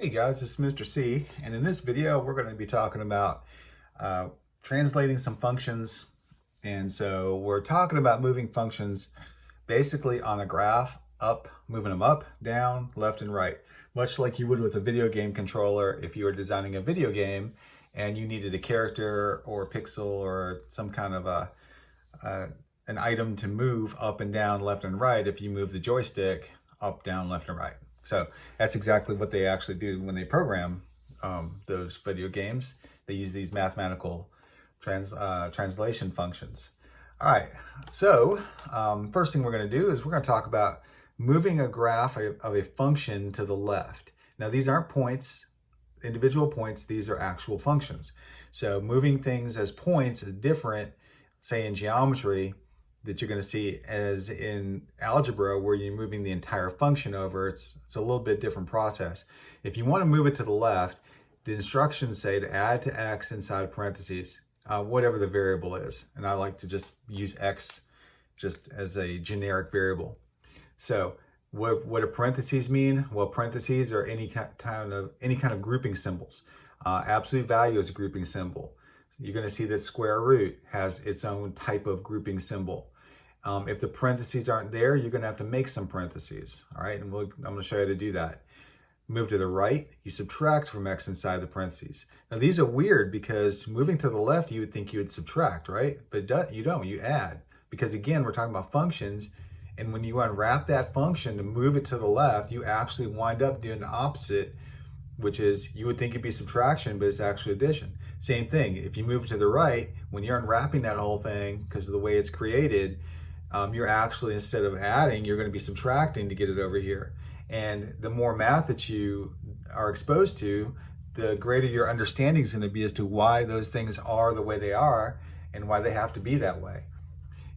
Hey guys, this is Mr. C, and in this video we're going to be talking about translating some functions. And so we're talking about moving functions basically on a graph, up, moving them up, down, left, and right, much like you would with a video game controller if you were designing a video game and you needed a character or a pixel or some kind of an item to move up and down, left and right. If you move the joystick up, down, left, and right. So that's exactly what they actually do when they program those video games. They use these mathematical translation functions. All right, so first thing we're going to do is we're going to talk about moving a graph of a function to the left. Now these aren't points, individual points, these are actual functions. So moving things as points is different, say in geometry, that you're going to see as in algebra where you're moving the entire function over. It's a little bit different process. If you want to move it to the left, the instructions say to add to x inside parentheses, whatever the variable is. And I like to just use x just as a generic variable. So what do parentheses mean? Well, parentheses are any kind of grouping symbols. Absolute value is a grouping symbol. You're going to see that square root has its own type of grouping symbol. If the parentheses aren't there, you're going to have to make some parentheses. All right, and I'm going to show you how to do that. Move to the right, you subtract from x inside the parentheses. Now these are weird because moving to the left, you would think you would subtract, right? But you don't, you add. Because again, we're talking about functions, and when you unwrap that function to move it to the left, you actually wind up doing the opposite, which is you would think it'd be subtraction, but it's actually addition. Same thing, if you move to the right, when you're unwrapping that whole thing, because of the way it's created, you're actually, instead of adding, you're going to be subtracting to get it over here. And the more math that you are exposed to, the greater your understanding is going to be as to why those things are the way they are and why they have to be that way.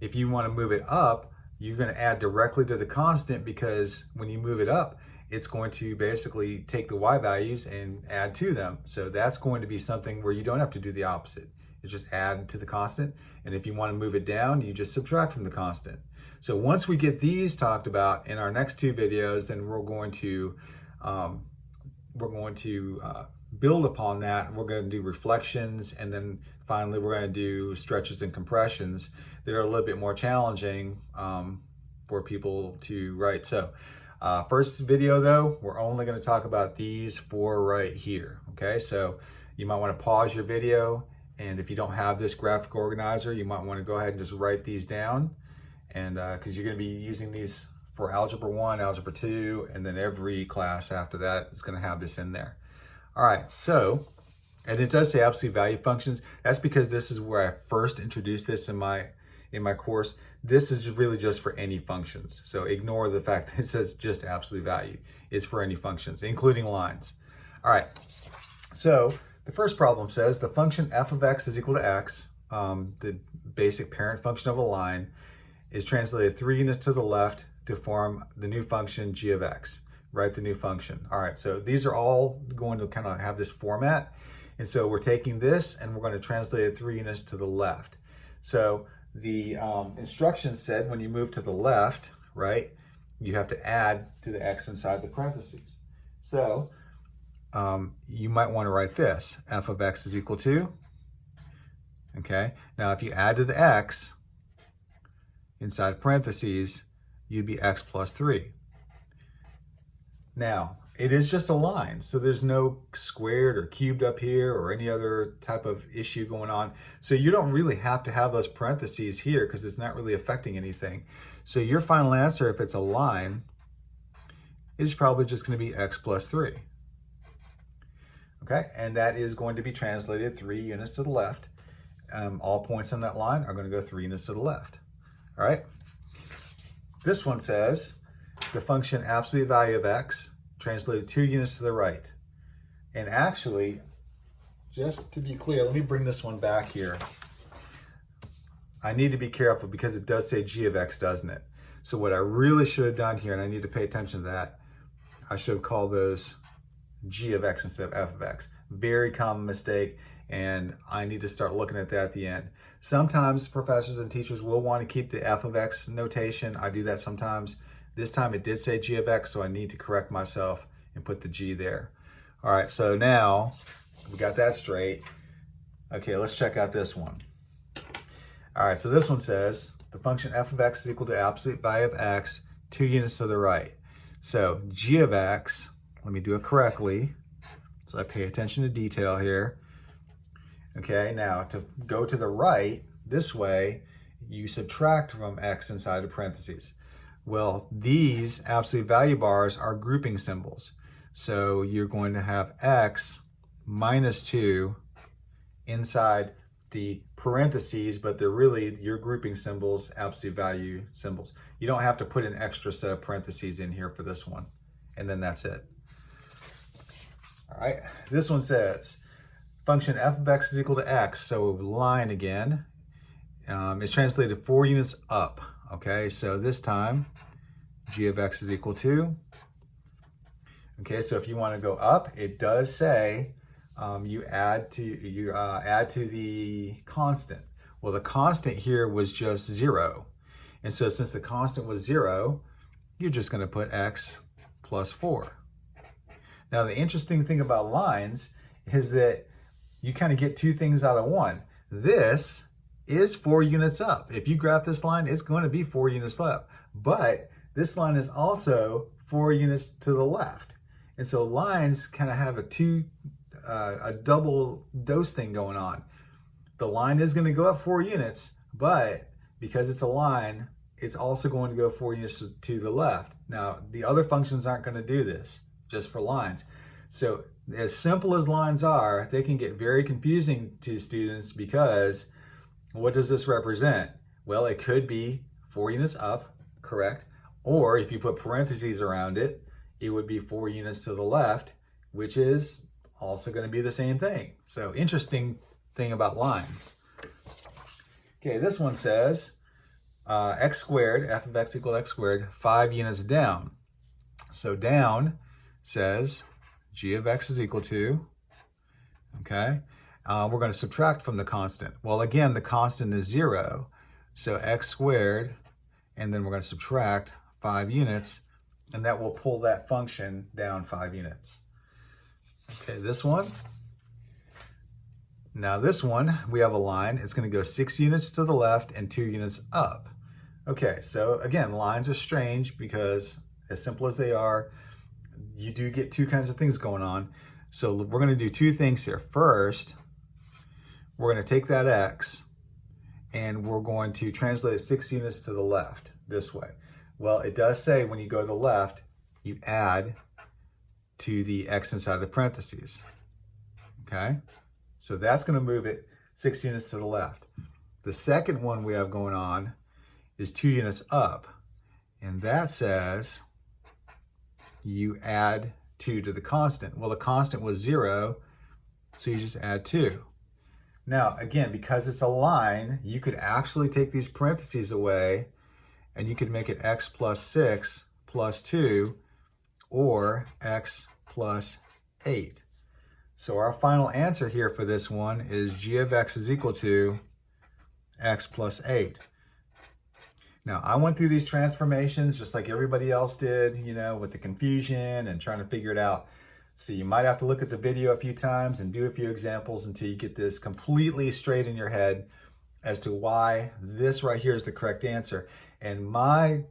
If you want to move it up, you're going to add directly to the constant, because when you move it up, it's going to basically take the y values and add to them. So that's going to be something where you don't have to do the opposite. You just add to the constant. And if you want to move it down, you just subtract from the constant. So once we get these talked about in our next two videos, then we're going to build upon that. We're going to do reflections, and then finally we're going to do stretches and compressions that are a little bit more challenging for people to write. So first video though, we're only going to talk about these four right here. Okay, so you might want to pause your video, and if you don't have this graphic organizer, you might want to go ahead and just write these down, and because you're going to be using these for Algebra 1, Algebra 2, and then every class after that is going to have this in there. All right, so, and it does say absolute value functions. That's because this is where I first introduced this in my course. This is really just for any functions. So ignore the fact that it says just absolute value. It's for any functions, including lines. All right, so the first problem says the function f of x is equal to x, the basic parent function of a line, is translated 3 units to the left to form the new function g of x. Write the new function. All right, so these are all going to kind of have this format. And so we're taking this and we're going to translate it 3 units to the left. So the instructions said when you move to the left, right, you have to add to the x inside the parentheses. So you might want to write this, f of x is equal to, okay? Now if you add to the x inside parentheses, you'd be x plus 3. Now, it is just a line, so there's no squared or cubed up here or any other type of issue going on. So you don't really have to have those parentheses here because it's not really affecting anything. So your final answer, if it's a line, is probably just going to be x plus 3. Okay, and that is going to be translated 3 units to the left. All points on that line are going to go 3 units to the left. All right, this one says the function absolute value of x translated 2 units to the right. And actually, just to be clear, let me bring this one back here. I need to be careful because it does say g of x, doesn't it? So what I really should have done here, and I need to pay attention to that, I should have called those g of x instead of f of x. Very common mistake, and I need to start looking at that at the end. Sometimes professors and teachers will want to keep the f of x notation. I do that sometimes. This time it did say g of x, so I need to correct myself and put the g there. All right, so now we got that straight. Okay, let's check out this one. All right, so this one says the function f of x is equal to absolute value of x, 2 units to the right. So g of x, let me do it correctly, so I pay attention to detail here. Okay, now to go to the right, this way, you subtract from x inside the parentheses. Well, these absolute value bars are grouping symbols. So you're going to have x minus 2 inside the parentheses, but they're really your grouping symbols, absolute value symbols. You don't have to put an extra set of parentheses in here for this one. And then that's it. All right, this one says, function f of x is equal to x. So line again, is translated 4 units up. Okay, so this time, g of x is equal to, okay, so if you want to go up, it does say you add to the constant. Well, the constant here was just 0. And so since the constant was 0, you're just going to put x plus 4. Now, the interesting thing about lines is that you kind of get 2 things out of one. This is 4 units up. If you graph this line, it's going to be 4 units up. But this line is also 4 units to the left. And so lines kind of have a double dose thing going on. The line is going to go up 4 units, but because it's a line, it's also going to go 4 units to the left. Now, the other functions aren't going to do this, just for lines. So as simple as lines are, they can get very confusing to students because what does this represent? Well, it could be 4 units up, correct? Or if you put parentheses around it, it would be 4 units to the left, which is also going to be the same thing. So interesting thing about lines. Okay, this one says x squared, f of x equal to x squared, 5 units down. So down says g of x is equal to, okay, we're going to subtract from the constant. Well, again, the constant is 0. So x squared, and then we're going to subtract 5 units, and that will pull that function down 5 units. Okay, this one. Now this one, we have a line. It's going to go 6 units to the left and 2 units up. Okay, so again, lines are strange because as simple as they are, you do get 2 kinds of things going on. So we're going to do 2 things here. First, we're going to take that x and we're going to translate 6 units to the left this way. Well, it does say when you go to the left, you add to the x inside the parentheses. Okay, so that's going to move it 6 units to the left. The second one we have going on is 2 units up, and that says you add 2 to the constant. Well, the constant was 0, so you just add 2. Now, again, because it's a line, you could actually take these parentheses away, and you could make it x plus 6 plus 2, or x plus 8. So our final answer here for this one is g of x is equal to x plus 8. Now, I went through these transformations just like everybody else did, you know, with the confusion and trying to figure it out. So you might have to look at the video a few times and do a few examples until you get this completely straight in your head as to why this right here is the correct answer. And my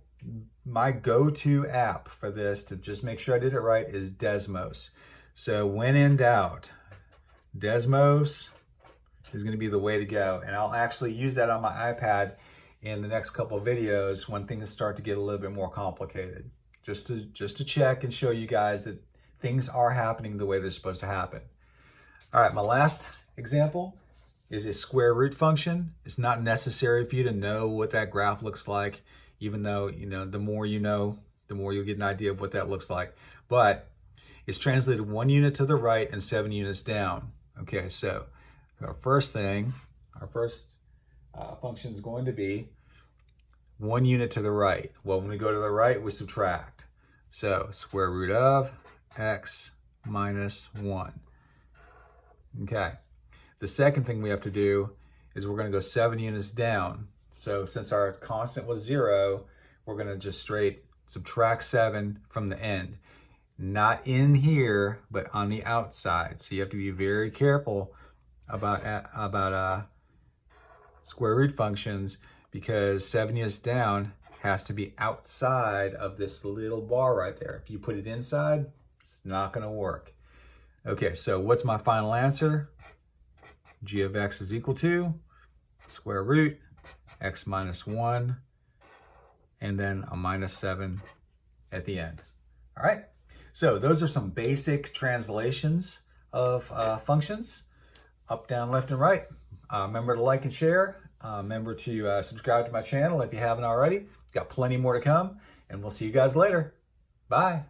go-to app for this to just make sure I did it right is Desmos. So when in doubt, Desmos is going to be the way to go. And I'll actually use that on my iPad in the next couple of videos when things start to get a little bit more complicated. Just to check and show you guys that things are happening the way they're supposed to happen. All right, my last example is a square root function. It's not necessary for you to know what that graph looks like, even though, you know, the more you know, the more you'll get an idea of what that looks like. But it's translated 1 unit to the right and 7 units down. Okay, so our first function is going to be 1 unit to the right. Well, when we go to the right, we subtract. So square root of x minus 1. Okay. The second thing we have to do is we're going to go 7 units down. So since our constant was 0, we're going to just straight subtract 7 from the end. not in here, but on the outside. So you have to be very careful about square root functions, because 7 units down has to be outside of this little bar right there. If you put it inside, it's not going to work. Okay, so what's my final answer? G of x is equal to square root x minus 1, and then a minus 7 at the end. All right, so those are some basic translations of functions, up, down, left, and right. Remember to like and share. Remember to subscribe to my channel if you haven't already. Got plenty more to come, and we'll see you guys later. Bye.